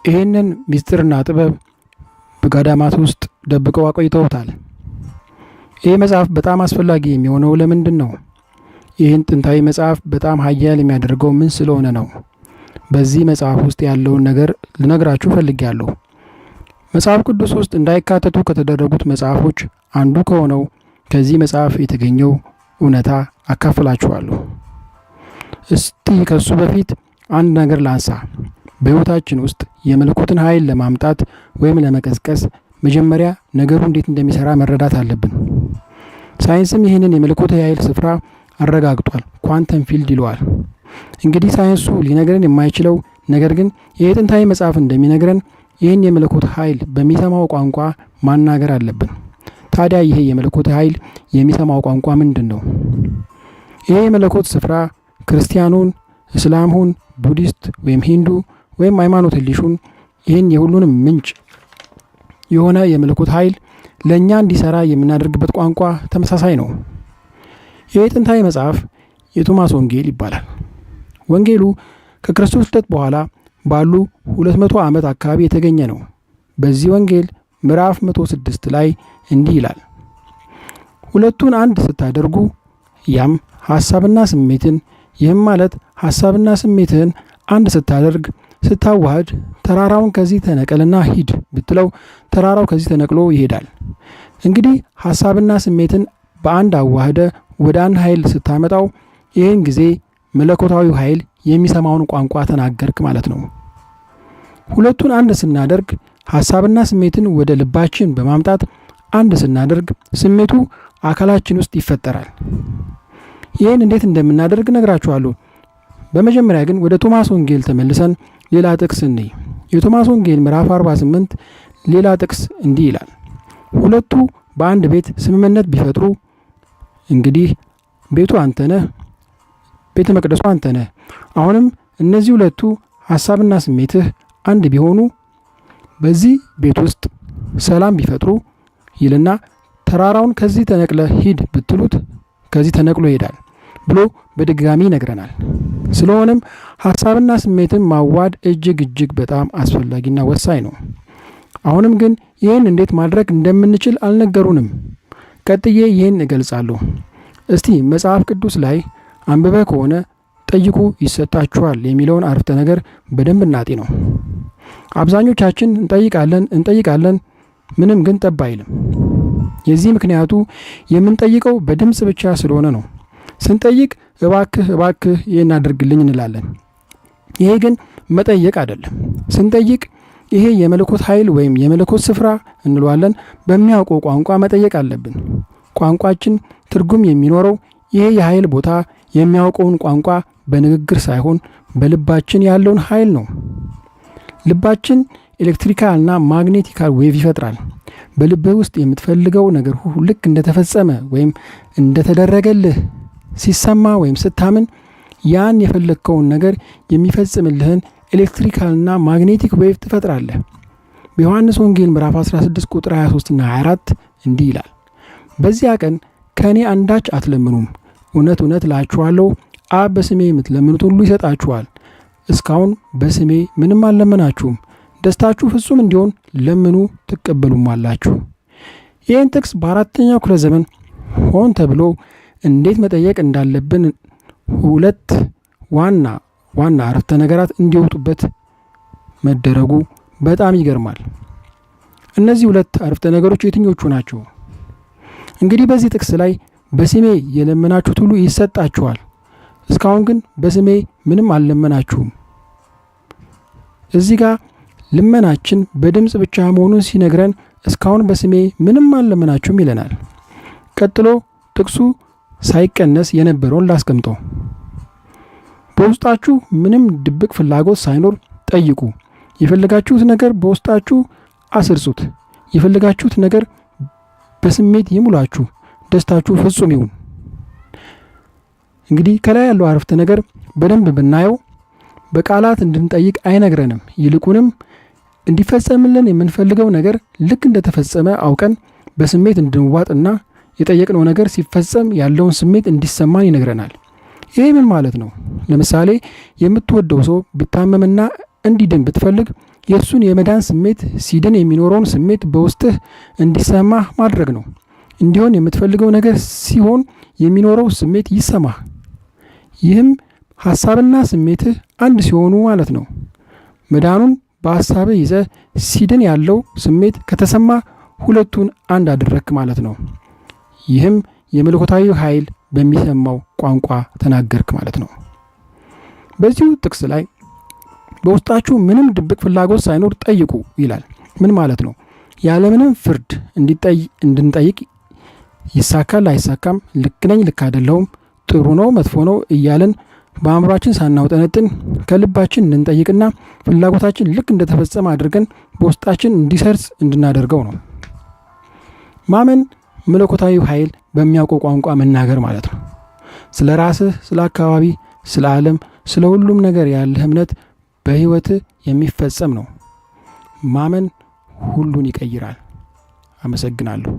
ይህንን ሚስጥርና ጥበብ በገዳማት ውስጥ ደብቀው አቆይተውታል። ይህ መጽሐፍ በጣም አስፈላጊ የሚሆነው ለምንድን ነው? ይህን ጥንታዊ መጽሐፍ በጣም ኃያል የሚያደርገው ምን ስለሆነ ነው? በዚህ መጽሐፍ ውስጥ ያለውን ነገር ልነግራችሁ ፈልጌያለሁ። መጽሐፍ ቅዱስ ውስጥ እንዳይካተቱ ከተደረጉት መጽሐፎች አንዱ ከሆነው ከዚህ መጽሐፍ የተገኘው እውነታ አካፍላችኋለሁ። እስቲ ከሱ በፊት አንድ ነገር ላንሳ። በሕይወታችን ውስጥ የመለኮትን ኃይል ለማምጣት ወይም ለመቀስቀስ መጀመሪያ ነገሩ እንዴት እንደሚሰራ መረዳት አለብን። ሳይንስም ይህንን የመለኮታዊ ኃይል ስፍራ አረጋግጧል። ኳንተም ፊልድ ይለዋል። እንግዲህ ሳይንሱ ሊነግረን የማይችለው ነገር ግን የጥንታዊ መጽሐፍ እንደሚነግረን ይህን የመለኮት ኃይል በሚሰማው ቋንቋ ማናገር አለብን። ታዲያ ይሄ የመለኮት ኃይል የሚሰማው ቋንቋ ምንድን ነው? ይሄ የመለኮት ስፍራ ክርስቲያኑን፣ እስላሙን፣ ቡዲስት ወይም ሂንዱ ወይም ሃይማኖት ሊሹን ይህን የሁሉንም ምንጭ የሆነ የመለኮት ኃይል ለእኛ እንዲሰራ የምናደርግበት ቋንቋ ተመሳሳይ ነው። ይህ ጥንታዊ መጽሐፍ የቶማስ ወንጌል ይባላል። ወንጌሉ ከክርስቶስ ልደት በኋላ ባሉ 200 ዓመት አካባቢ የተገኘ ነው። በዚህ ወንጌል ምዕራፍ 106 ላይ እንዲህ ይላል፣ ሁለቱን አንድ ስታደርጉ ያም ሐሳብና ስሜትን ይህም ማለት ሐሳብና ስሜትህን አንድ ስታደርግ ስታዋህድ ተራራውን ከዚህ ተነቀልና ሂድ ብትለው ተራራው ከዚህ ተነቅሎ ይሄዳል። እንግዲህ ሐሳብና ስሜትን በአንድ አዋህደ ወደ አንድ ኃይል ስታመጣው ይህን ጊዜ መለኮታዊ ኃይል የሚሰማውን ቋንቋ ተናገርክ ማለት ነው። ሁለቱን አንድ ስናደርግ ሐሳብና ስሜትን ወደ ልባችን በማምጣት አንድ ስናደርግ ስሜቱ አካላችን ውስጥ ይፈጠራል። ይህን እንዴት እንደምናደርግ ነግራችኋለሁ። በመጀመሪያ ግን ወደ ቶማስ ወንጌል ተመልሰን ሌላ ጥቅስ እንይ። የቶማስ ወንጌል ምዕራፍ 48 ሌላ ጥቅስ እንዲህ ይላል፣ ሁለቱ በአንድ ቤት ስምምነት ቢፈጥሩ እንግዲህ ቤቱ አንተ ነህ፣ ቤተ መቅደሱ አንተ ነህ። አሁንም እነዚህ ሁለቱ ሐሳብና ስሜትህ አንድ ቢሆኑ በዚህ ቤት ውስጥ ሰላም ቢፈጥሩ ይልና ተራራውን ከዚህ ተነቅለ ሂድ ብትሉት ከዚህ ተነቅሎ ይሄዳል ብሎ በድጋሚ ይነግረናል። ስለሆነም ሐሳብና ስሜትን ማዋድ እጅግ በጣም አስፈላጊና ወሳኝ ነው። አሁንም ግን ይህን እንዴት ማድረግ እንደምንችል አልነገሩንም። ቀጥዬ ይህን እገልጻለሁ። እስቲ መጽሐፍ ቅዱስ ላይ አንብበ ከሆነ ጠይቁ ይሰጣችኋል የሚለውን አረፍተ ነገር በደንብ እናጤ ነው። አብዛኞቻችን እንጠይቃለን ምንም ግን ጠብ አይልም። የዚህ ምክንያቱ የምንጠይቀው በድምጽ ብቻ ስለሆነ ነው። ስንጠይቅ እባክህ ይህን አድርግልኝ እንላለን። ይሄ ግን መጠየቅ አይደለም። ስንጠይቅ ይሄ የመለኮት ኃይል ወይም የመለኮት ስፍራ እንለዋለን በሚያውቀው ቋንቋ መጠየቅ አለብን። ቋንቋችን ትርጉም የሚኖረው ይሄ የኃይል ቦታ የሚያውቀውን ቋንቋ በንግግር ሳይሆን በልባችን ያለውን ኃይል ነው። ልባችን ኤሌክትሪካልና ማግኔቲካል ዌቭ ይፈጥራል። በልብህ ውስጥ የምትፈልገው ነገር ሁሉ ልክ እንደተፈጸመ ወይም እንደተደረገልህ ሲሰማ ወይም ስታምን ያን የፈለግከውን ነገር የሚፈጽምልህን ኤሌክትሪካልና ማግኔቲክ ዌቭ ትፈጥራለህ። በዮሐንስ ወንጌል ምዕራፍ 16 ቁጥር 23 እና 24 እንዲህ ይላል፣ በዚያ ቀን ከእኔ አንዳች አትለምኑም፣ እውነት እላችኋለሁ አብ በስሜ የምትለምኑት ሁሉ ይሰጣችኋል። እስካሁን በስሜ ምንም አልለመናችሁም፣ ደስታችሁ ፍጹም እንዲሆን ለምኑ ትቀበሉማላችሁ። ይህን ጥቅስ በአራተኛው ክፍለ ዘመን ሆን ተብሎ እንዴት መጠየቅ እንዳለብን ሁለት ዋና አረፍተ ነገራት እንዲወጡበት መደረጉ በጣም ይገርማል። እነዚህ ሁለት አረፍተ ነገሮች የትኞቹ ናቸው? እንግዲህ በዚህ ጥቅስ ላይ በስሜ የለመናችሁት ሁሉ ይሰጣችኋል፣ እስካሁን ግን በስሜ ምንም አልለመናችሁም። እዚህ ጋር ልመናችን በድምጽ ብቻ መሆኑን ሲነግረን እስካሁን በስሜ ምንም አልለመናችሁም ይለናል። ቀጥሎ ጥቅሱ ሳይቀነስ የነበረውን ላስቀምጠው። በውስጣችሁ ምንም ድብቅ ፍላጎት ሳይኖር ጠይቁ፣ የፈለጋችሁት ነገር በውስጣችሁ አስርጹት፣ የፈለጋችሁት ነገር በስሜት ይሙላችሁ፣ ደስታችሁ ፍጹም ይሁን። እንግዲህ ከላይ ያለው አረፍተ ነገር በደንብ ብናየው በቃላት እንድንጠይቅ አይነግረንም። ይልቁንም እንዲፈጸምልን የምንፈልገው ነገር ልክ እንደተፈጸመ አውቀን በስሜት እንድንዋጥና የጠየቅነው ነገር ሲፈጸም ያለውን ስሜት እንዲሰማን ይነግረናል። ይሄ ምን ማለት ነው? ለምሳሌ የምትወደው ሰው ቢታመምና እንዲድን ብትፈልግ የእርሱን የመዳን ስሜት ሲድን የሚኖረውን ስሜት በውስጥህ እንዲሰማህ ማድረግ ነው። እንዲሆን የምትፈልገው ነገር ሲሆን የሚኖረው ስሜት ይሰማህ። ይህም ሐሳብና ስሜትህ አንድ ሲሆኑ ማለት ነው። መዳኑን በሐሳብህ ይዘህ ሲድን ያለው ስሜት ከተሰማ ሁለቱን አንድ አደረግክ ማለት ነው። ይህም የመለኮታዊ ኃይል በሚሰማው ቋንቋ ተናገርክ ማለት ነው። በዚሁ ጥቅስ ላይ በውስጣችሁ ምንም ድብቅ ፍላጎት ሳይኖር ጠይቁ ይላል። ምን ማለት ነው? ያለምንም ፍርድ እንድንጠይቅ ይሳካል አይሳካም፣ ልክ ነኝ ልክ አይደለሁም፣ ጥሩ ነው መጥፎ ነው እያልን በአእምሯችን ሳናውጠነጥን ከልባችን እንድንጠይቅና ፍላጎታችን ልክ እንደተፈጸመ አድርገን በውስጣችን እንዲሰርጽ እንድናደርገው ነው። ማመን መለኮታዊ ኃይል በሚያውቀው ቋንቋ መናገር ማለት ነው። ስለ ራስህ፣ ስለ አካባቢ፣ ስለ ዓለም፣ ስለ ሁሉም ነገር ያለህ እምነት በሕይወትህ የሚፈጸም ነው። ማመን ሁሉን ይቀይራል። አመሰግናለሁ።